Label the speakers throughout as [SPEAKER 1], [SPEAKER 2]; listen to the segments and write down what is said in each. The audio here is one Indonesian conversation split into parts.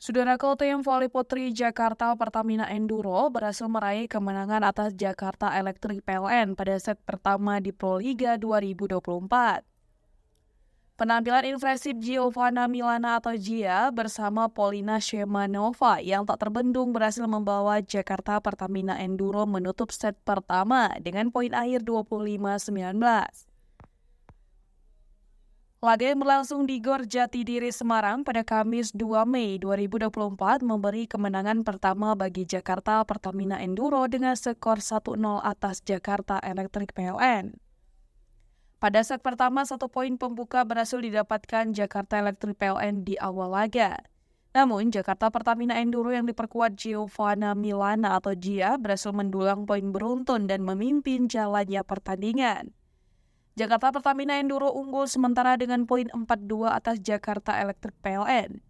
[SPEAKER 1] Saudara tim voli putri Jakarta Pertamina Enduro berhasil meraih kemenangan atas Jakarta Electric PLN pada set pertama di Proliga 2024. Penampilan impresif Giovanna Milana atau Gia bersama Polina Shemanova yang tak terbendung berhasil membawa Jakarta Pertamina Enduro menutup set pertama dengan poin akhir 25-19. Laga yang berlangsung di Gor Jatidiri Semarang pada Kamis 2 Mei 2024 memberi kemenangan pertama bagi Jakarta Pertamina Enduro dengan skor 1-0 atas Jakarta Electric PLN. Pada set pertama, 1 poin pembuka berhasil didapatkan Jakarta Electric PLN di awal laga. Namun, Jakarta Pertamina Enduro yang diperkuat Giovanna Milana atau Gia berhasil mendulang poin beruntun dan memimpin jalannya pertandingan. Jakarta Pertamina Enduro unggul sementara dengan poin 4-2 atas Jakarta Electric PLN.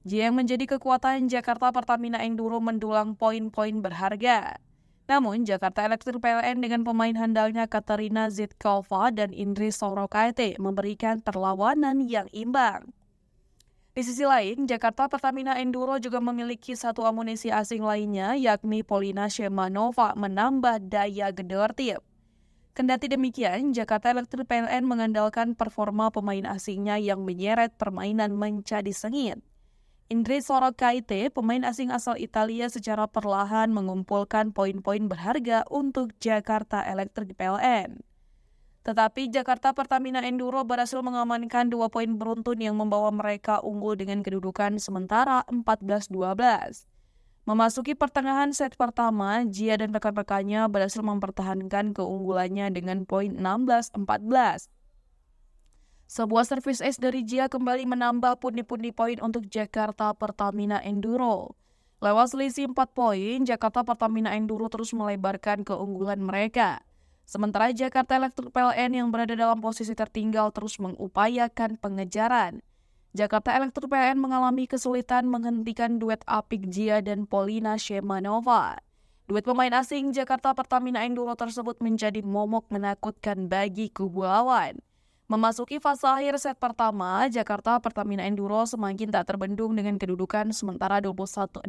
[SPEAKER 1] Gia yang menjadi kekuatan Jakarta Pertamina Enduro mendulang poin-poin berharga. Namun, Jakarta Electric PLN dengan pemain handalnya Katarina Zitkova dan Indri Sorokaite memberikan perlawanan yang imbang. Di sisi lain, Jakarta Pertamina Enduro juga memiliki satu amunisi asing lainnya, yakni Polina Shemanova menambah daya gedor tim. Kendati demikian, Jakarta Electric PLN mengandalkan performa pemain asingnya yang menyeret permainan menjadi sengit. Indri Sorokaite, pemain asing asal Italia secara perlahan mengumpulkan poin-poin berharga untuk Jakarta Electric PLN. Tetapi Jakarta Pertamina Enduro berhasil mengamankan 2 poin beruntun yang membawa mereka unggul dengan kedudukan sementara 14-12. Memasuki pertengahan set pertama, Gia dan rekan-rekannya berhasil mempertahankan keunggulannya dengan poin 16-14. Sebuah servis ace dari Gia kembali menambah pundi-pundi poin untuk Jakarta Pertamina Enduro. Lewat selisih 4 poin, Jakarta Pertamina Enduro terus melebarkan keunggulan mereka. Sementara Jakarta Electric PLN yang berada dalam posisi tertinggal terus mengupayakan pengejaran. Jakarta Electric PLN mengalami kesulitan menghentikan duet apik Gia dan Polina Shemanova. Duet pemain asing Jakarta Pertamina Enduro tersebut menjadi momok menakutkan bagi kubu lawan. Memasuki fase akhir set pertama, Jakarta Pertamina Enduro semakin tak terbendung dengan kedudukan sementara 21-16.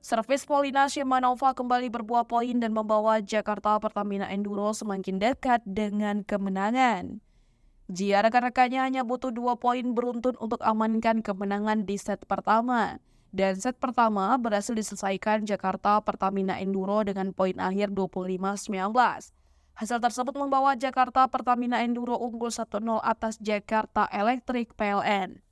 [SPEAKER 1] Servis Polina Shemanova kembali berbuah poin dan membawa Jakarta Pertamina Enduro semakin dekat dengan kemenangan. Gia rekan-rekannya hanya butuh 2 poin beruntun untuk amankan kemenangan di set pertama. Dan set pertama berhasil diselesaikan Jakarta Pertamina Enduro dengan poin akhir 25-19. Hasil tersebut membawa Jakarta Pertamina Enduro unggul 1-0 atas Jakarta Electric PLN.